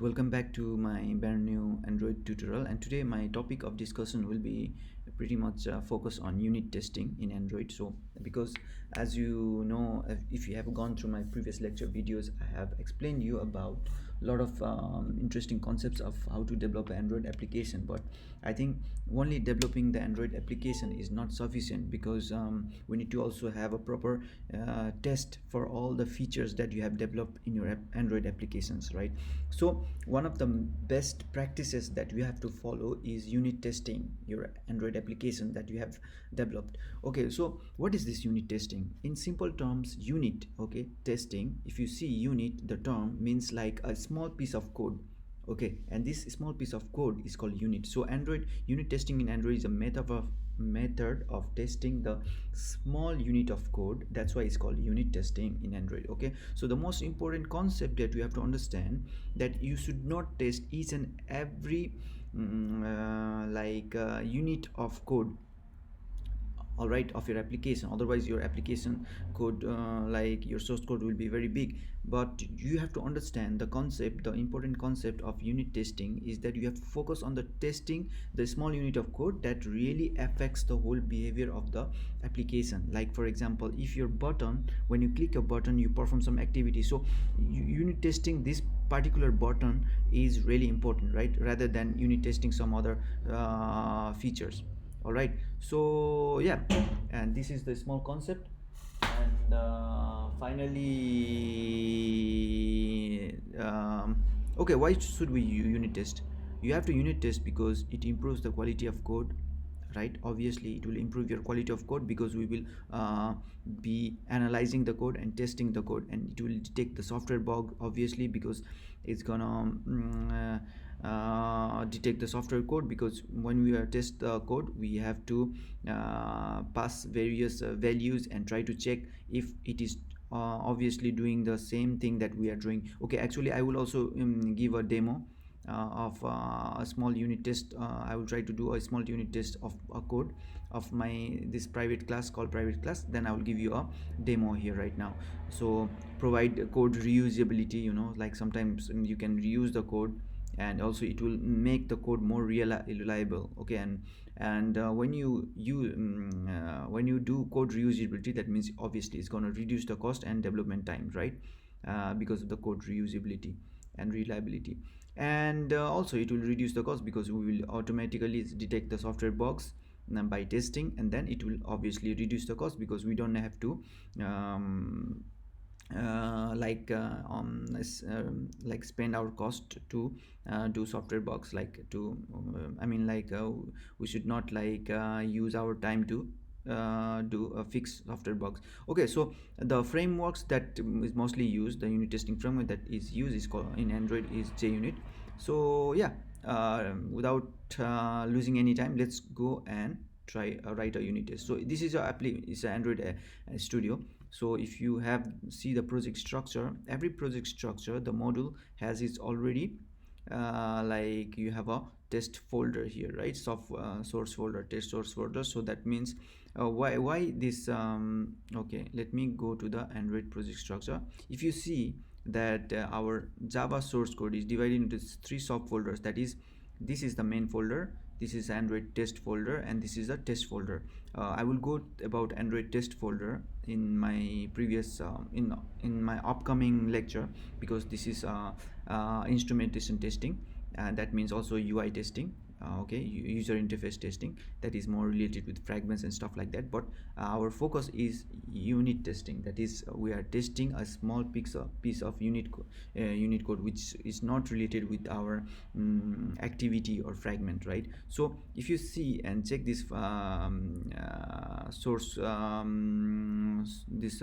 Welcome back to my brand new Android tutorial, and today my topic of discussion will be pretty much focused on unit testing in Android. So because as you know, if you have gone through my previous lecture videos, I have explained you about a lot of interesting concepts of how to develop an Android application. But I think only developing the Android application is not sufficient, because we need to also have a proper test for all the features that you have developed in your Android applications, right? So one of the best practices that you have to follow is unit testing your Android application that you have developed. Okay, so what is this unit testing? In simple terms, unit, okay, testing, if you see unit, the term means like a small piece of code. Okay, and this small piece of code is called unit. So Android unit testing in Android is a method of testing the small unit of code. That's why it's called unit testing in Android. Okay, so the most important concept that you have to understand, that you should not test each and every unit of code, all right, of your application. Otherwise your application code, like your source code, will be very big. But you have to understand the concept. The important concept of unit testing is that you have to focus on the testing the small unit of code that really affects the whole behavior of the application. Like for example, if your button, when you click a button, you perform some activity, so unit testing this particular button is really important, right, rather than unit testing some other features. All right, so yeah, and this is the small concept. And finally, okay, why should we unit test? You have to unit test because it improves the quality of code, right? Obviously it will improve your quality of code, because we will be analyzing the code and testing the code, and it will detect the software bug, obviously, because it's gonna detect the software code. Because when we test the code, we have to pass various values and try to check if it is obviously doing the same thing that we are doing. Okay, actually I will also give a demo of a small unit test. I will try to do a small unit test of a code of my this private class called private class. Then I will give you a demo here right now. So provide code reusability, like sometimes you can reuse the code, and also it will make the code more reliable. Okay, and when you do code reusability, that means obviously it's going to reduce the cost and development time, right? Because of the code reusability and reliability. And also it will reduce the cost, because we will automatically detect the software bugs by testing, and then it will obviously reduce the cost, because we don't have to like spend our cost to do software bugs, like to we should not use our time to do fix software bugs. Okay, so the frameworks that is mostly used, the unit testing framework that is used is called in Android is JUnit. So yeah, without losing any time, let's go and try write a unit test. So this is it's an Android studio. So if you have see the project structure, every project structure, the module has its already like you have a test folder here, right? Source folder, test source folder. So that means why this okay, let me go to the Android project structure. If you see that our Java source code is divided into three subfolders, that is, this is the main folder, this is Android test folder, and this is a test folder. I will go about Android test folder in my previous in my upcoming lecture, because this is instrumentation testing, and that means also UI testing. Okay, user interface testing, that is more related with fragments and stuff like that. But our focus is unit testing, that is we are testing a small piece of unit code which is not related with our activity or fragment, right? So if you see and check this source this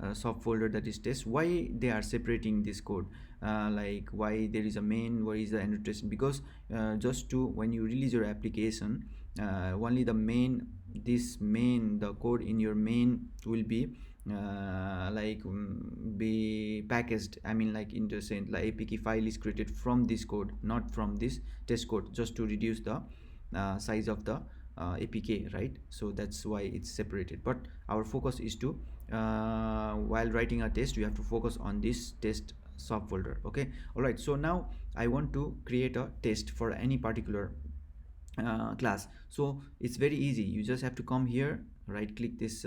subfolder, that is test, why they are separating this code, like why there is a main, why is the Android testing? Because just to when you release your application, only the main, the code in your main will be be packaged, I mean like in the sense like APK file is created from this code, not from this test code, just to reduce the size of the APK, right? So that's why it's separated. But our focus is to while writing a test, you have to focus on this test subfolder. Okay, all right, so now I want to create a test for any particular class. So it's very easy. You just have to come here, right click this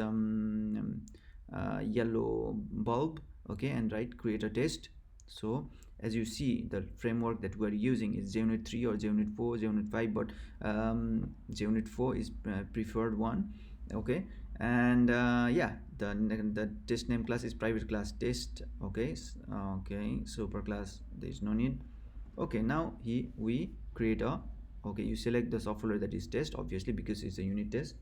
yellow bulb, okay, and write create a test. So as you see, the framework that we're using is JUnit 3 or JUnit 4, JUnit 5, but JUnit 4 is preferred one. Okay, and yeah, the test name class is private class test. Okay, okay, superclass, there is no need. Okay, now we create a, okay, you select the software that is test, obviously, because it's a unit test.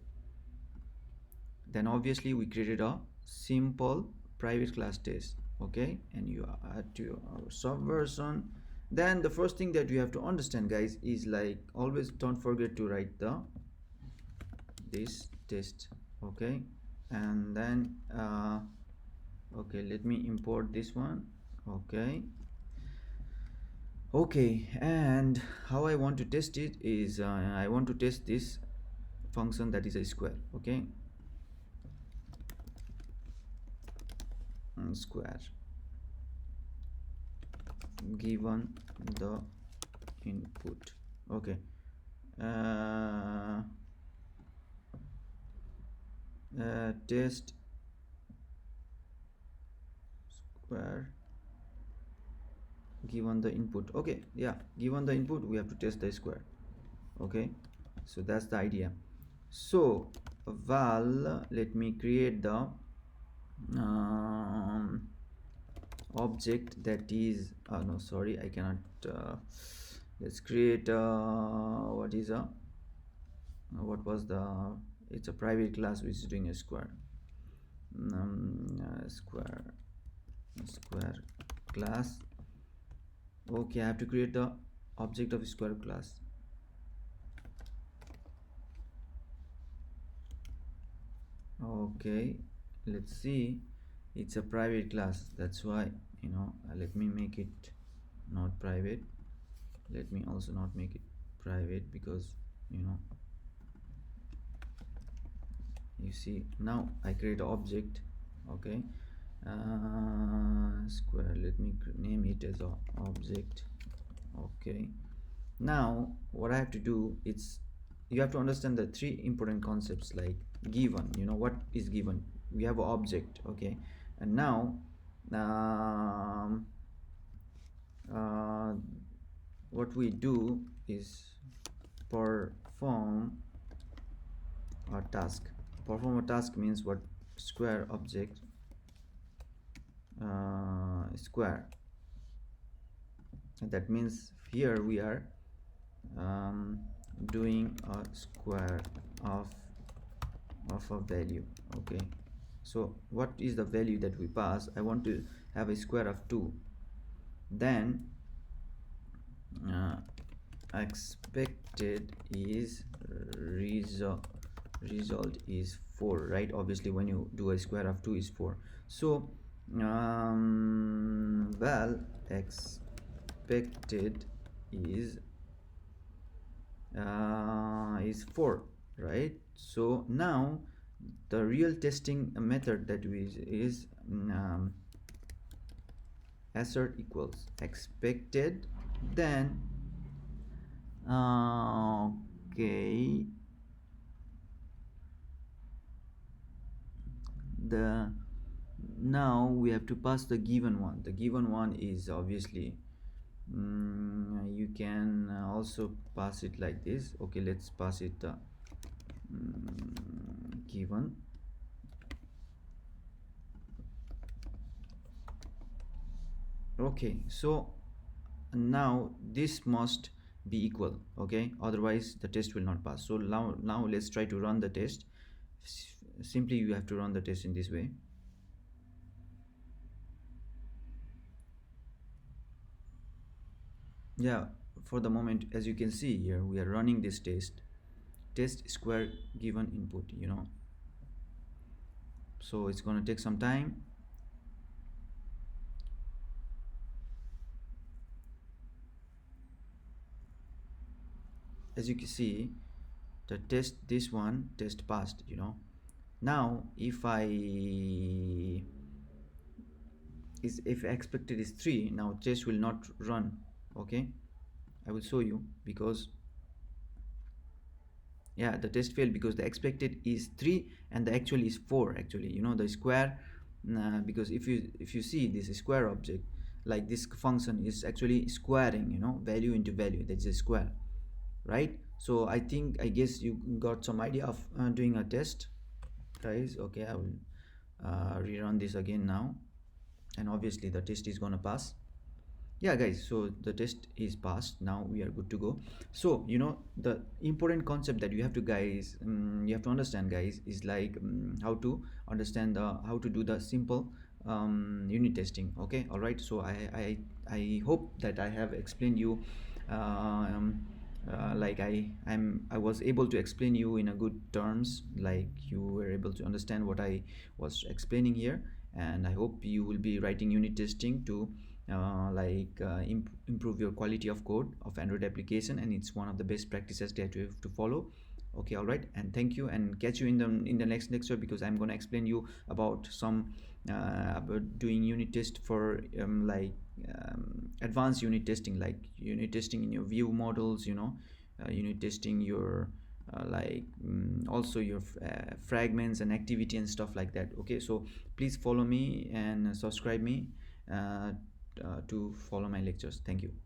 Then obviously we created a simple private class test. Okay, and you add to our subversion. Then the first thing that you have to understand, guys, is like always don't forget to write the this test. Okay, and then okay, let me import this one. Okay, okay, and how I want to test it is I want to test this function that is a square. Okay, square given the input. Okay, uh, test square given the input. Okay, yeah, given the input we have to test the square. Okay, so that's the idea. So val, let me create the um, object that is no, sorry, I cannot let's create what is a what was the, it's a private class which is doing a square, square class. Okay, I have to create the object of square class. Okay, let's see, it's a private class, that's why, you know, let me make it not private. Let me also not make it private, because, you know, you see, now I create an object. Okay, square, let me name it as a object. Okay, now what I have to do, it's, you have to understand the three important concepts, like given, you know, what is given, we have an object. Okay, and now um, uh, what we do is perform a task. Perform a task means what? Square object, square. That means here we are doing a square of a value. Okay, so what is the value that we pass? I want to have a square of 2. Then expected is result is 4, right? Obviously when you do a square of 2 is 4. So well, expected is 4, right? So now the real testing method that we is assert equals expected, then okay, the now we have to pass the given one. The given one is obviously you can also pass it like this. Okay, let's pass it given. Okay, so now this must be equal. Okay, otherwise the test will not pass. So now let's try to run the test. Simply you have to run the test in this way. Yeah, for the moment, as you can see here, we are running this test square given input, you know, so it's going to take some time. As you can see, the test, this one test passed, you know. Now if I is if expected is 3, now test will not run. Okay, I will show you. Because yeah, the test failed because the expected is 3 and the actual is 4. Actually, the square, because if you see this square object, like this function is actually squaring, value into value, that's a square, right? So I guess you got some idea of doing a test, guys. Okay, I will rerun this again now, and obviously the test is gonna pass. Yeah, guys, so the test is passed. Now we are good to go. So the important concept that you have to, guys, you have to understand, guys, is like how to understand how to do the simple unit testing. Okay, all right. So I hope that I have explained you, um, like I was able to explain you in a good terms, like you were able to understand what I was explaining here. And I hope you will be writing unit testing to improve your quality of code of Android application, and it's one of the best practices that you have to follow. Okay, all right, and thank you, and catch you in the next lecture, because I'm going to explain you about some about doing unit test for advanced unit testing, like unit testing in your view models, unit testing your also your fragments and activity and stuff like that. Okay, so please follow me and subscribe me uh, to follow my lectures. Thank you.